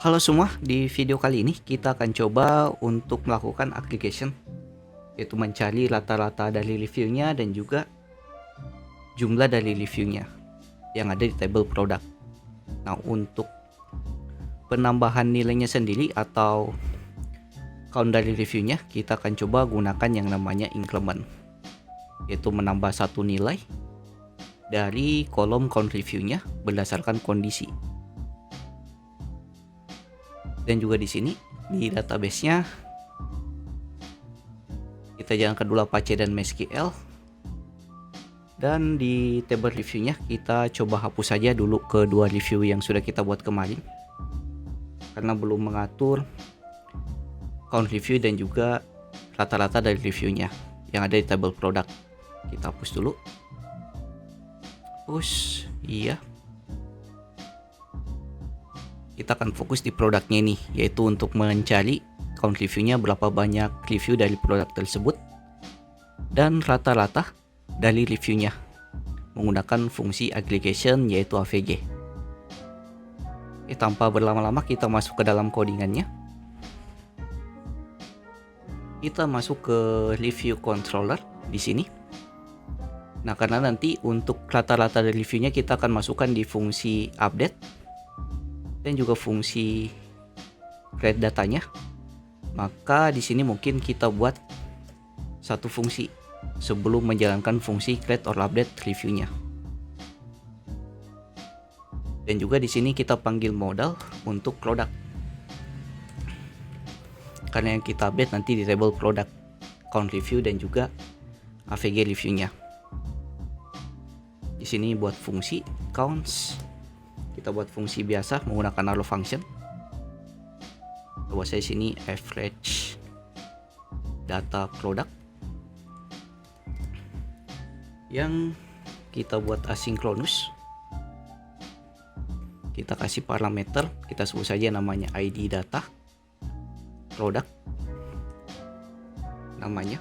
Halo semua, di video kali ini kita akan coba untuk melakukan aggregation, yaitu mencari rata-rata dari reviewnya dan juga jumlah dari reviewnya yang ada di table produk. Nah, untuk penambahan nilainya sendiri atau count dari reviewnya, kita akan coba gunakan yang namanya increment, yaitu menambah satu nilai dari kolom count reviewnya berdasarkan kondisi. Dan juga di sini di database-nya kita jalankan dulu Apache dan MySQL, dan di table reviewnya kita coba hapus saja dulu kedua review yang sudah kita buat kemarin karena belum mengatur count review dan juga rata-rata dari reviewnya yang ada di table product. Kita hapus dulu, hapus, iya. Kita akan fokus di produknya ini, yaitu untuk mencari count reviewnya berapa banyak review dari produk tersebut dan rata-rata dari reviewnya menggunakan fungsi aggregation yaitu AVG. Tanpa berlama-lama kita masuk ke dalam codingannya. Kita masuk ke review controller di sini. Nah, karena nanti untuk rata-rata dari reviewnya kita akan masukkan di fungsi update dan juga fungsi create datanya, maka di sini mungkin kita buat satu fungsi sebelum menjalankan fungsi create or update reviewnya. Dan juga di sini kita panggil modal untuk produk, karena yang kita update nanti di table product count review dan juga AVG reviewnya. Di sini buat fungsi counts, kita buat fungsi biasa menggunakan arrow function. Buat saya sini average data product yang kita buat asynchronous. Kita kasih parameter, kita sebut saja namanya ID data product namanya.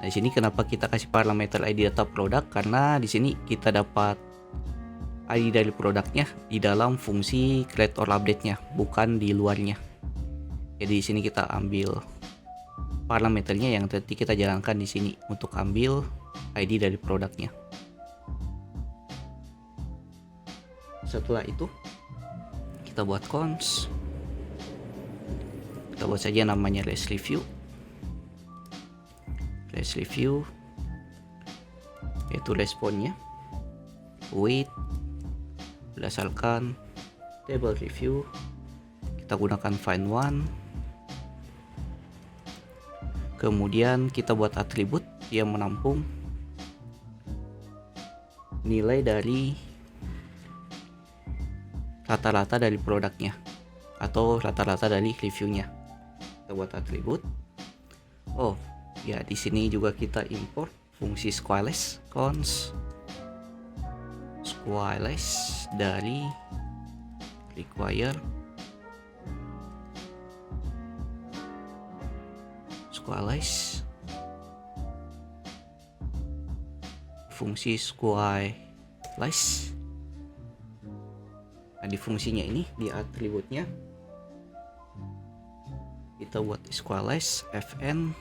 Nah, di sini kenapa kita kasih parameter ID data product, karena di sini kita dapat ID dari produknya di dalam fungsi create or update-nya, bukan di luarnya. Jadi di sini kita ambil parameternya yang nanti kita jalankan di sini untuk ambil ID dari produknya. Setelah itu kita buat cons. Kita buat saja namanya last review. Last review yaitu responnya wait berdasarkan table review. Kita gunakan find one, kemudian kita buat atribut yang menampung nilai dari rata-rata dari produknya atau rata-rata dari reviewnya. Kita buat atribut. Oh ya, di sini juga kita import fungsi squareless cons squareless dari require squareless fungsi squareless. Nah, di fungsinya ini di atributnya kita buat squareless fn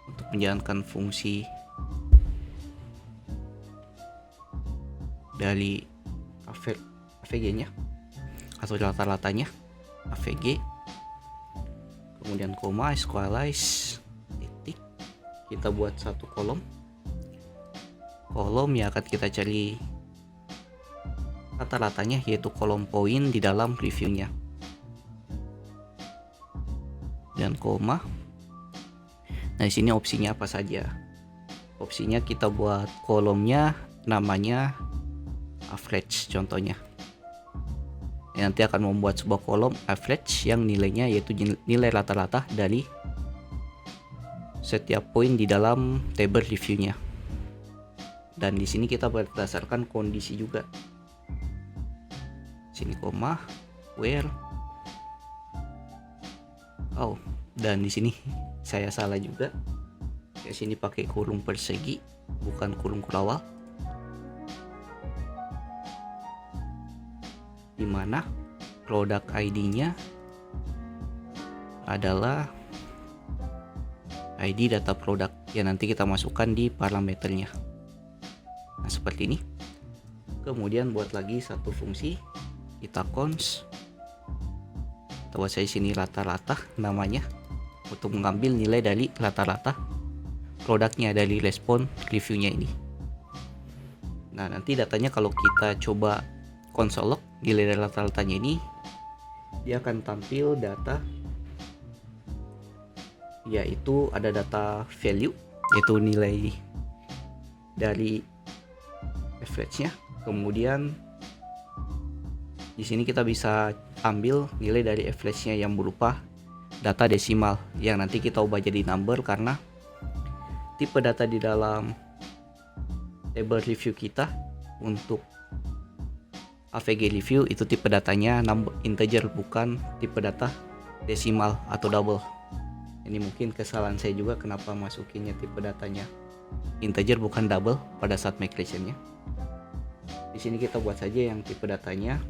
untuk menjalankan fungsi dari AVG-nya atau rata-ratanya AVG, kemudian koma squareless titik. Kita buat satu kolom yang akan kita cari rata-ratanya, yaitu kolom poin di dalam reviewnya, dan koma. Nah, di sini opsinya apa saja? Opsinya kita buat kolomnya namanya average contohnya. Nanti akan membuat sebuah kolom average yang nilainya yaitu nilai rata-rata dari setiap poin di dalam table reviewnya. Dan di sini kita berdasarkan kondisi juga. Sini koma where. Oh, dan di sini saya salah juga. Di sini pakai kurung persegi bukan kurung kurawal. Di mana produk ID-nya adalah ID data produk yang nanti kita masukkan di parameternya. Nah, seperti ini. Kemudian buat lagi satu fungsi, kita cons, kita buat saya sini rata-rata namanya, untuk mengambil nilai dari rata-rata produknya dari respon reviewnya ini. Nah, nanti datanya kalau kita coba console log nilai dari rata-ratanya ini, dia akan tampil data, yaitu ada data value, yaitu nilai dari average-nya. Kemudian di sini kita bisa ambil nilai dari average-nya yang berupa data desimal yang nanti kita ubah jadi number, karena tipe data di dalam table review kita untuk AVG review itu tipe datanya number integer, bukan tipe data desimal atau double. Ini mungkin kesalahan saya juga kenapa masukinnya tipe datanya integer bukan double pada saat migration-nya. Di sini kita buat saja yang tipe datanya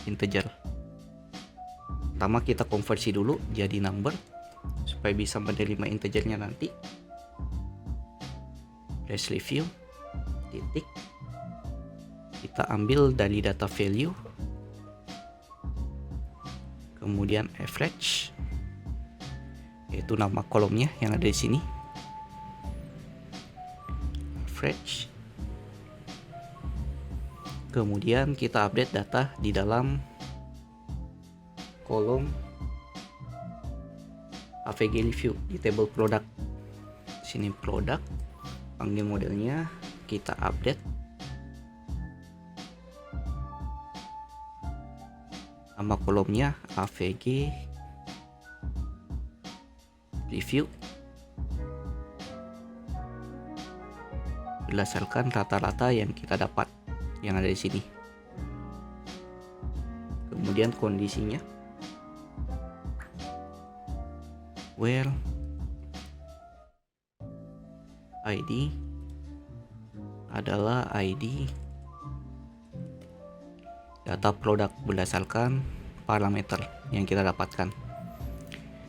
integer. Pertama kita konversi dulu jadi number supaya bisa menerima integernya nanti. Press review titik, kita ambil dari data value, kemudian average, yaitu nama kolomnya yang ada di sini, average. Kemudian kita update data di dalam kolom AVG review di table product. Sini product, panggil modelnya, kita update nama kolomnya AVG review berdasarkan rata-rata yang kita dapat yang ada di sini. Kemudian kondisinya where ID adalah ID data produk berdasarkan parameter yang kita dapatkan.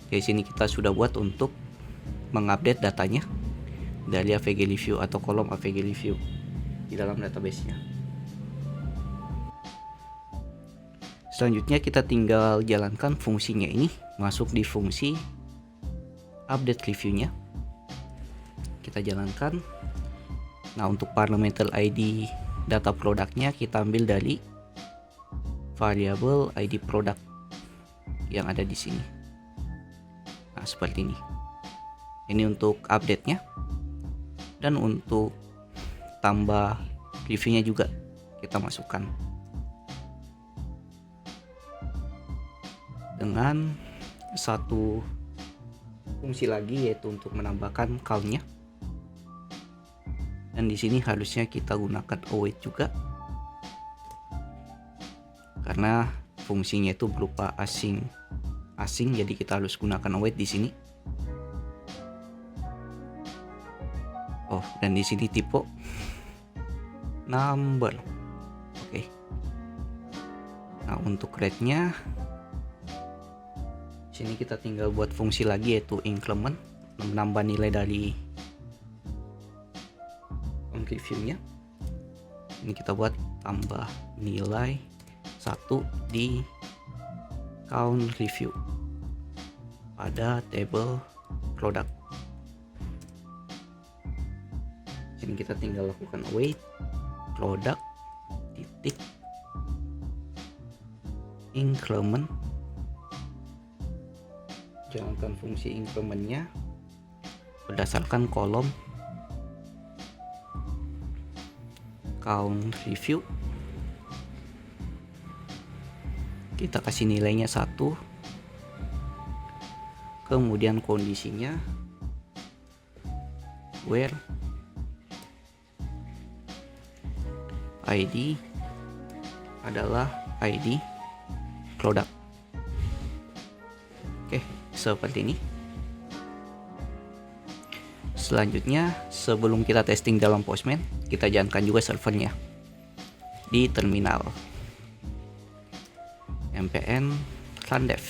Di sini kita sudah buat untuk mengupdate datanya dari AVG review atau kolom AVG review di dalam database-nya. Selanjutnya kita tinggal jalankan fungsinya ini, masuk di fungsi update reviewnya. Kita jalankan. Nah, untuk parameter ID data produknya kita ambil dari variabel ID produk yang ada di sini. Nah, seperti ini. Ini untuk update-nya. Dan untuk tambah reviewnya juga kita masukkan dengan satu fungsi lagi, yaitu untuk menambahkan count-nya. Dan di sini harusnya kita gunakan await juga, karena fungsinya itu berupa asing, jadi kita harus gunakan await di sini. Oh, dan di sini tipe number. Oke. Nah, untuk rate-nya sini kita tinggal buat fungsi lagi, yaitu increment, menambah nilai dari review-nya. Ini kita buat tambah nilai 1 di count review pada table product. Sini kita tinggal lakukan await product titik increment. Jalankan fungsi increment-nya berdasarkan kolom count review. Kita kasih nilainya 1. Kemudian kondisinya where ID adalah ID produk. Oke, seperti ini. Selanjutnya, sebelum kita testing dalam Postman, kita jalankan juga servernya di terminal. Yang mpn rundev.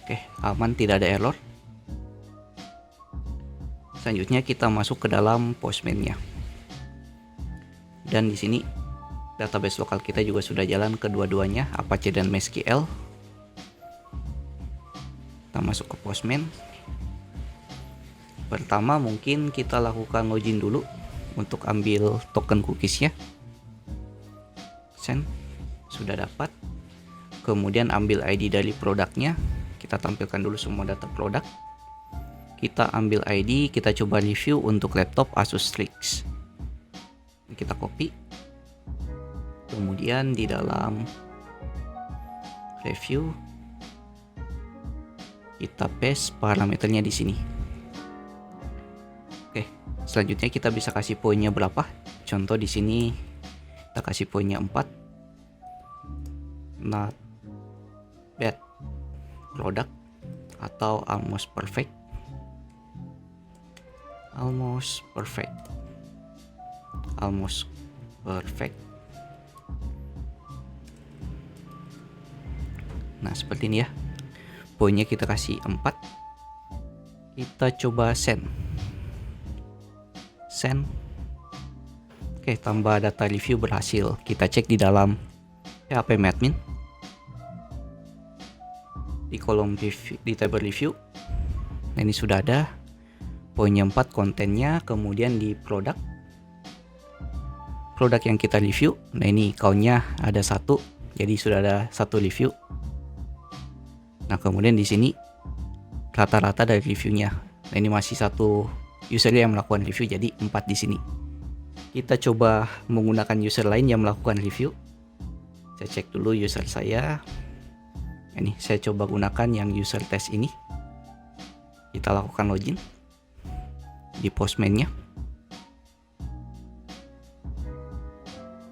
Oke, aman, tidak ada error. Selanjutnya kita masuk ke dalam Postman-nya. Dan di sini database lokal kita juga sudah jalan kedua-duanya, Apache dan MySQL. Kita masuk ke Postman. Pertama mungkin kita lakukan login dulu untuk ambil token cookies-nya. Send, sudah dapat. Kemudian ambil ID dari produknya. Kita tampilkan dulu semua data produk. Kita ambil ID, kita coba review untuk laptop Asus Strix. Kita copy. Kemudian di dalam review kita paste parameternya di sini. Oke, selanjutnya kita bisa kasih poinnya berapa. Contoh di sini kita kasih poinnya 4. Not bad product atau almost perfect. Almost perfect. Almost perfect. Nah, seperti ini ya. Poinnya kita kasih 4. Kita coba send. Send. Oke, tambah data review berhasil. Kita cek di dalam phpMadmin. Di kolom review, di tabel review. Nah, ini sudah ada. Poinnya 4 kontennya, kemudian di produk yang kita review. Nah, ini countnya ada 1, jadi sudah ada 1 review. Nah, kemudian di sini rata-rata dari reviewnya. Nah, ini masih 1 user yang melakukan review, jadi 4 di sini. Kita coba menggunakan user lain yang melakukan review. Saya cek dulu user saya. Ini saya coba gunakan yang user test ini. Kita lakukan login di Postman-nya.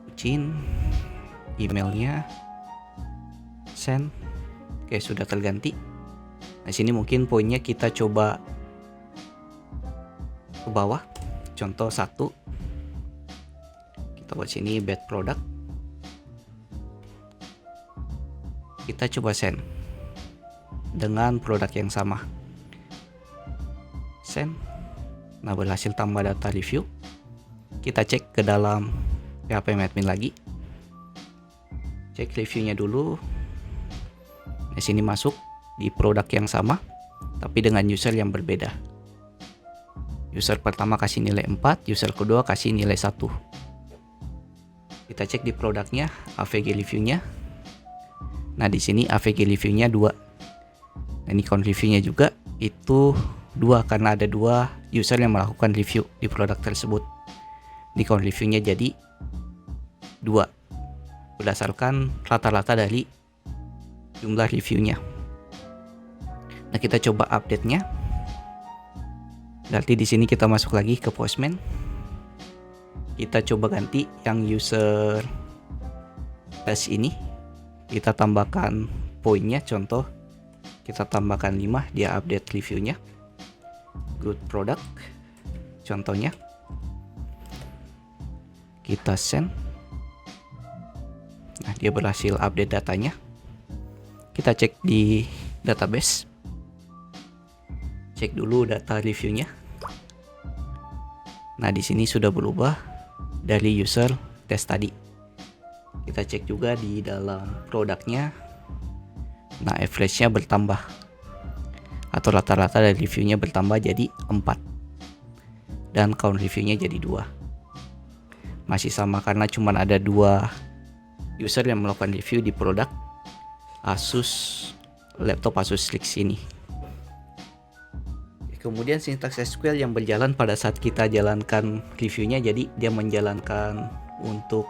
Login, emailnya, send. Oke, sudah terganti. Nah, sini mungkin poinnya kita coba ke bawah. Contoh 1. Kita buat sini bad product. Kita coba send dengan produk yang sama. Send. Nah, berhasil tambah data review. Kita cek ke dalam phpMadmin lagi. Cek reviewnya dulu. Di sini masuk di produk yang sama, tapi dengan user yang berbeda. User pertama kasih nilai 4, user kedua kasih nilai 1. Kita cek di produknya, AVG reviewnya. Nah, di sini AVG reviewnya 2. Nah, ini count reviewnya juga itu 2 karena ada 2 user yang melakukan review di produk tersebut. Di count reviewnya jadi 2 berdasarkan rata-rata dari jumlah reviewnya. Nah, kita coba update-nya. Berarti di sini kita masuk lagi ke Postman. Kita coba ganti yang user test ini. Kita tambahkan poinnya, contoh kita tambahkan 5, dia update reviewnya. Good product contohnya. Kita send. Nah, dia berhasil update datanya. Kita cek di database. Cek dulu data reviewnya. Nah, di sini sudah berubah dari user test tadi. Kita cek juga di dalam produknya. Nah, average-nya bertambah atau rata-rata dari reviewnya bertambah jadi 4 dan count reviewnya jadi 2. Masih sama karena cuma ada 2 user yang melakukan review di produk Asus laptop Asus Strix ini. Kemudian sintaks SQL yang berjalan pada saat kita jalankan reviewnya, jadi dia menjalankan untuk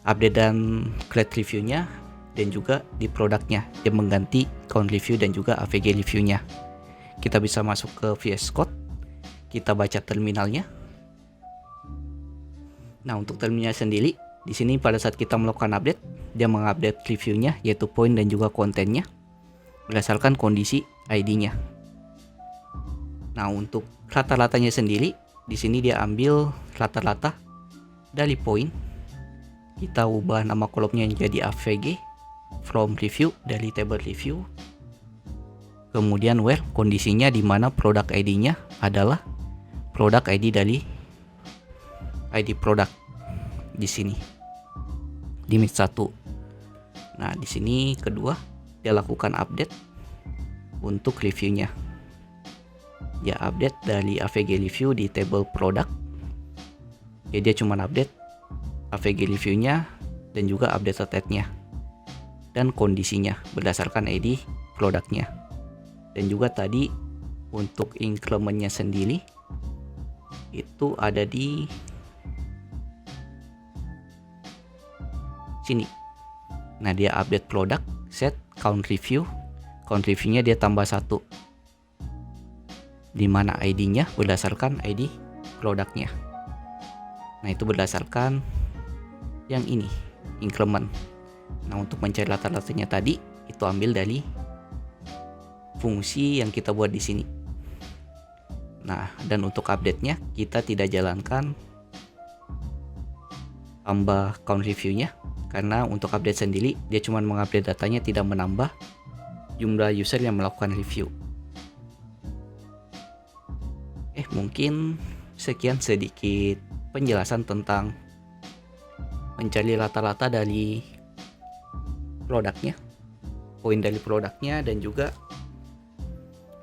update dan create reviewnya, dan juga di produknya dia mengganti count review dan juga AVG reviewnya. Kita bisa masuk ke VS Code, kita baca terminalnya. Nah, untuk terminal sendiri di sini pada saat kita melakukan update, dia mengupdate reviewnya yaitu poin dan juga kontennya berdasarkan kondisi ID-nya. Nah, untuk rata-ratanya sendiri di sini dia ambil rata-rata Dari point, kita ubah nama kolomnya jadi AVG, from review dari table review. Kemudian where, kondisinya di mana produk ID-nya adalah produk ID dari ID produk di sini. Limit 1. Nah, di sini kedua, dia lakukan update untuk reviewnya. Dia update dari AVG review di table produk. Jadi dia cuma update AVG reviewnya dan juga update state-nya dan kondisinya berdasarkan ID produknya. Dan juga tadi untuk increment-nya sendiri itu ada di sini. Nah, dia update produk, set count review. Count review-nya dia tambah 1. Di mana ID-nya berdasarkan ID produknya. Nah, itu berdasarkan yang ini, increment. Nah, untuk mencari latar-latarnya tadi itu ambil dari fungsi yang kita buat di sini. Nah, dan untuk update-nya kita tidak jalankan tambah count review-nya karena untuk update sendiri dia cuma mengupdate datanya, tidak menambah jumlah user yang melakukan review. Mungkin sekian sedikit penjelasan tentang mencari rata-rata dari produknya, poin dari produknya, dan juga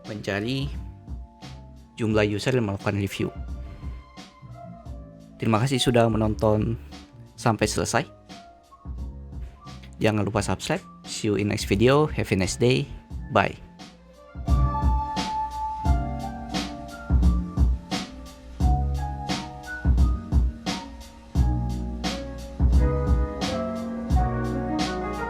mencari jumlah user yang melakukan review. Terima kasih sudah menonton sampai selesai. Jangan lupa subscribe. See you in next video. Have a nice day. Bye.